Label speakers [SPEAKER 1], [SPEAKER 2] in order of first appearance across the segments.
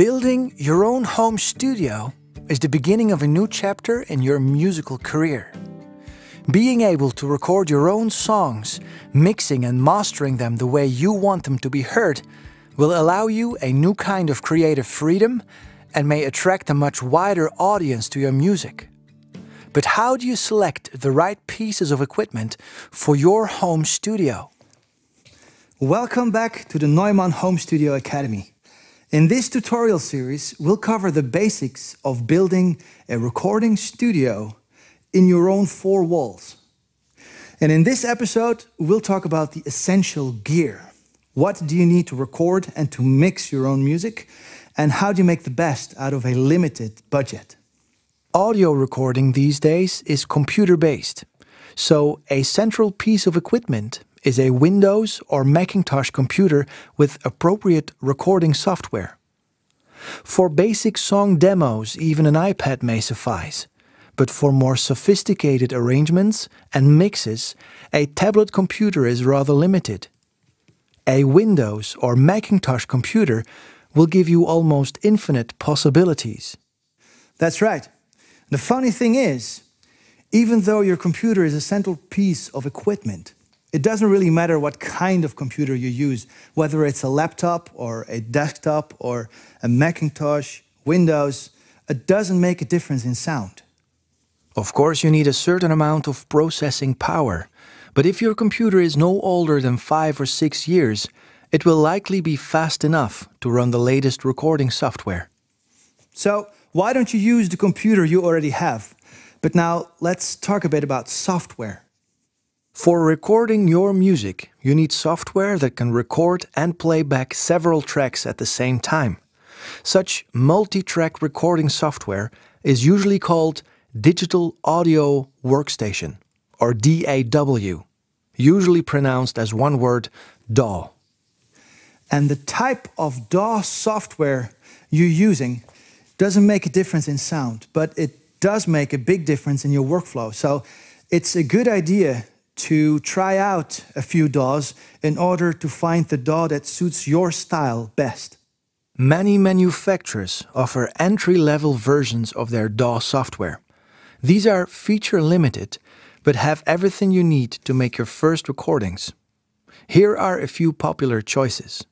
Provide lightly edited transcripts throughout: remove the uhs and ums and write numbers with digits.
[SPEAKER 1] Building your own home studio is the beginning of a new chapter in your musical career. Being able to record your own songs, mixing and mastering them the way you want them to be heard, will allow you a new kind of creative freedom and may attract a much wider audience to your music. But how do you select the right pieces of equipment for your home studio?
[SPEAKER 2] Welcome back to the Neumann Home Studio Academy. In this tutorial series, we'll cover the basics of building a recording studio in your own four walls. And in this episode, we'll talk about the essential gear. What do you need to record and to mix your own music? And how do you make the best out of a limited budget?
[SPEAKER 1] Audio recording these days is computer-based. So a central piece of equipment is a Windows or Macintosh computer with appropriate recording software. For basic song demos, even an iPad may suffice. But for more sophisticated arrangements and mixes, a tablet computer is rather limited. A Windows or Macintosh computer will give you almost infinite possibilities.
[SPEAKER 2] That's right. The funny thing is, even though your computer is a central piece of equipment, it doesn't really matter what kind of computer you use, whether it's a laptop or a desktop or a Macintosh, Windows, it doesn't make a difference in sound.
[SPEAKER 1] Of course, you need a certain amount of processing power, but if your computer is no older than 5 or 6 years, it will likely be fast enough to run the latest recording software.
[SPEAKER 2] So, why don't you use the computer you already have? But now, let's talk a bit about software.
[SPEAKER 1] For recording your music, you need software that can record and play back several tracks at the same time. Such multi-track recording software is usually called Digital Audio Workstation, or DAW, usually pronounced as one word, DAW.
[SPEAKER 2] And the type of DAW software you're using doesn't make a difference in sound, but it does make a big difference in your workflow. So it's a good idea to try out a few DAWs in order to find the DAW that suits your style best.
[SPEAKER 1] Many manufacturers offer entry-level versions of their DAW software. These are feature-limited, but have everything you need to make your first recordings. Here are a few popular choices.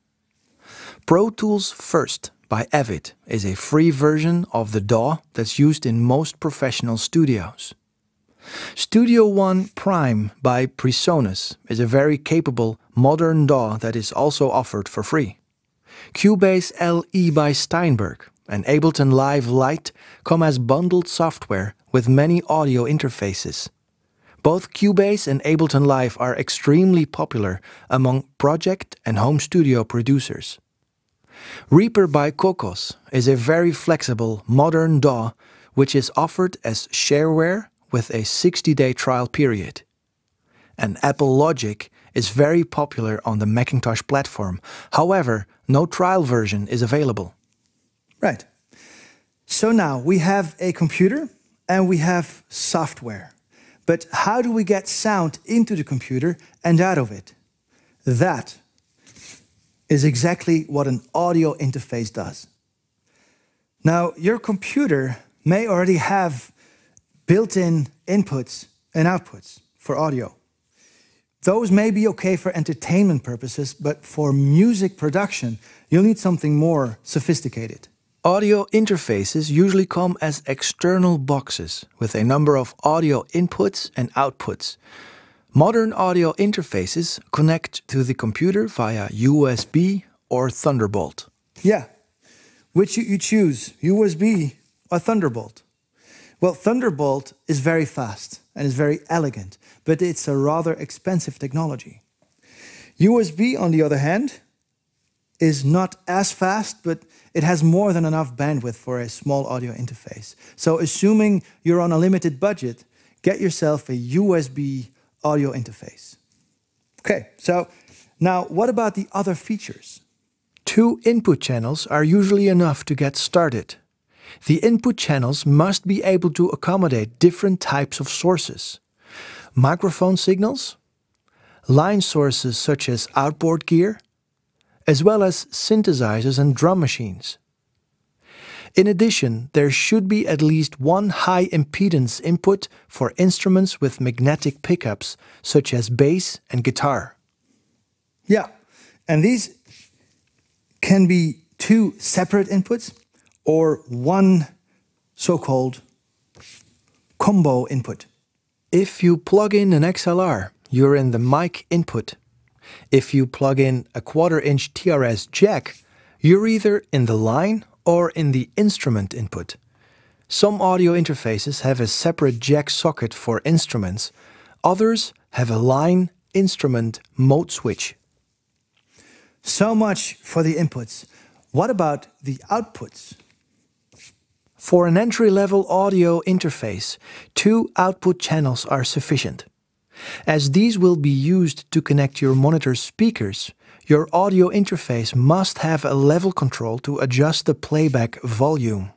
[SPEAKER 1] Pro Tools First by Avid is a free version of the DAW that's used in most professional studios. Studio One Prime by PreSonus is a very capable modern DAW that is also offered for free. Cubase LE by Steinberg and Ableton Live Lite come as bundled software with many audio interfaces. Both Cubase and Ableton Live are extremely popular among project and home studio producers. Reaper by Cocos is a very flexible modern DAW which is offered as shareware with a 60-day trial period. And Apple Logic is very popular on the Macintosh platform. However, no trial version is available.
[SPEAKER 2] Right. So now we have a computer and we have software. But how do we get sound into the computer and out of it? That is exactly what an audio interface does. Now, your computer may already have built-in inputs and outputs for audio. Those may be okay for entertainment purposes, but for music production, you'll need something more sophisticated.
[SPEAKER 1] Audio interfaces usually come as external boxes with a number of audio inputs and outputs. Modern audio interfaces connect to the computer via USB or Thunderbolt.
[SPEAKER 2] Yeah. Which you choose, USB or Thunderbolt? Well, Thunderbolt is very fast and is very elegant, but it's a rather expensive technology. USB, on the other hand, is not as fast, but it has more than enough bandwidth for a small audio interface. So assuming you're on a limited budget, get yourself a USB audio interface. Okay, so now what about the other features?
[SPEAKER 1] 2 input channels are usually enough to get started. The input channels must be able to accommodate different types of sources. Microphone signals, line sources such as outboard gear, as well as synthesizers and drum machines. In addition, there should be at least one high impedance input for instruments with magnetic pickups, such as bass and guitar.
[SPEAKER 2] Yeah, and these can be two separate inputs or one so-called combo input.
[SPEAKER 1] If you plug in an XLR, you're in the mic input. If you plug in a 1/4-inch TRS jack, you're either in the line or in the instrument input. Some audio interfaces have a separate jack socket for instruments. Others have a line instrument mode switch.
[SPEAKER 2] So much for the inputs. What about the outputs?
[SPEAKER 1] For an entry-level audio interface, 2 output channels are sufficient. As these will be used to connect your monitor speakers, your audio interface must have a level control to adjust the playback volume.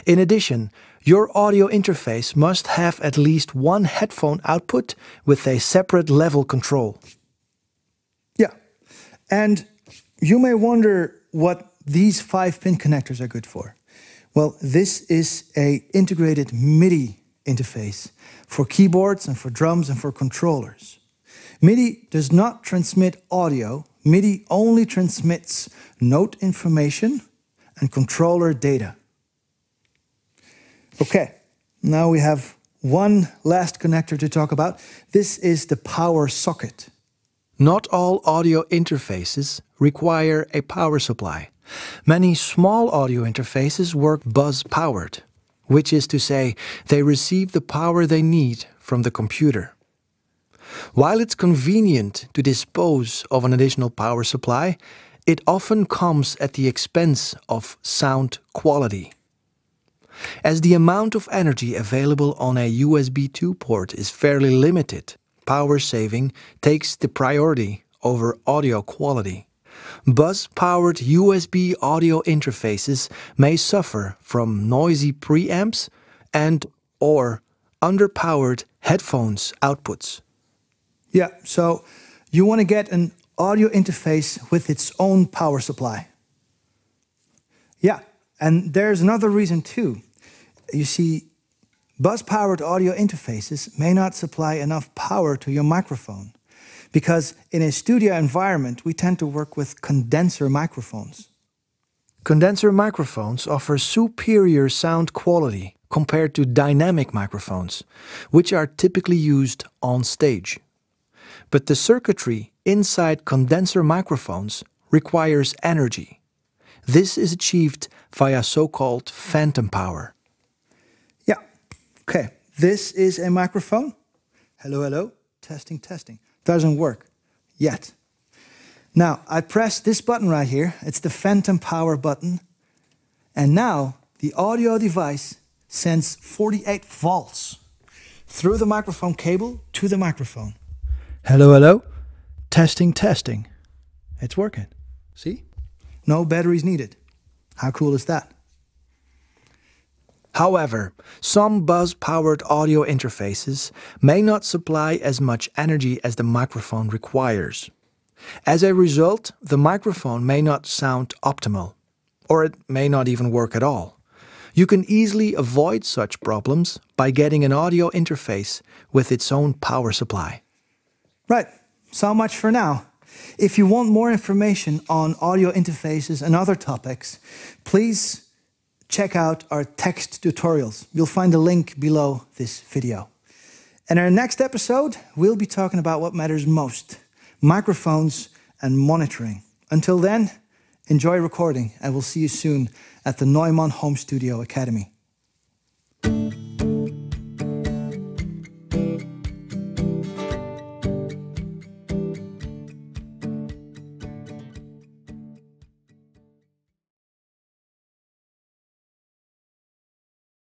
[SPEAKER 1] In addition, your audio interface must have at least one headphone output with a separate level control.
[SPEAKER 2] Yeah, and you may wonder what these 5-pin connectors are good for. Well, this is an integrated MIDI interface for keyboards and for drums and for controllers. MIDI does not transmit audio. MIDI only transmits note information and controller data. Okay, now we have one last connector to talk about. This is the power socket.
[SPEAKER 1] Not all audio interfaces require a power supply. Many small audio interfaces work buzz-powered, which is to say, they receive the power they need from the computer. While it's convenient to dispose of an additional power supply, it often comes at the expense of sound quality. As the amount of energy available on a USB 2 port is fairly limited, power saving takes the priority over audio quality. Buzz-powered USB audio interfaces may suffer from noisy preamps and/or underpowered headphones outputs.
[SPEAKER 2] Yeah, so you want to get an audio interface with its own power supply. Yeah, and there's another reason too. You see, buzz-powered audio interfaces may not supply enough power to your microphone, because in a studio environment, we tend to work with condenser microphones.
[SPEAKER 1] Condenser microphones offer superior sound quality compared to dynamic microphones, which are typically used on stage. But the circuitry inside condenser microphones requires energy. This is achieved via so-called phantom power.
[SPEAKER 2] Yeah, okay, this is a microphone. Hello, hello, testing, testing. Doesn't work yet. Now, I press this button right here. It's the phantom power button. And now the audio device sends 48 volts through the microphone cable to the microphone.
[SPEAKER 1] Hello, hello, testing, testing. It's working. See?
[SPEAKER 2] No batteries needed. How cool is that?
[SPEAKER 1] However, some buzz-powered audio interfaces may not supply as much energy as the microphone requires. As a result, the microphone may not sound optimal, or it may not even work at all. You can easily avoid such problems by getting an audio interface with its own power supply.
[SPEAKER 2] Right, so much for now. If you want more information on audio interfaces and other topics, please check out our text tutorials. You'll find the link below this video. In our next episode, we'll be talking about what matters most: microphones and monitoring. Until then, enjoy recording, and we'll see you soon at the Neumann Home Studio Academy.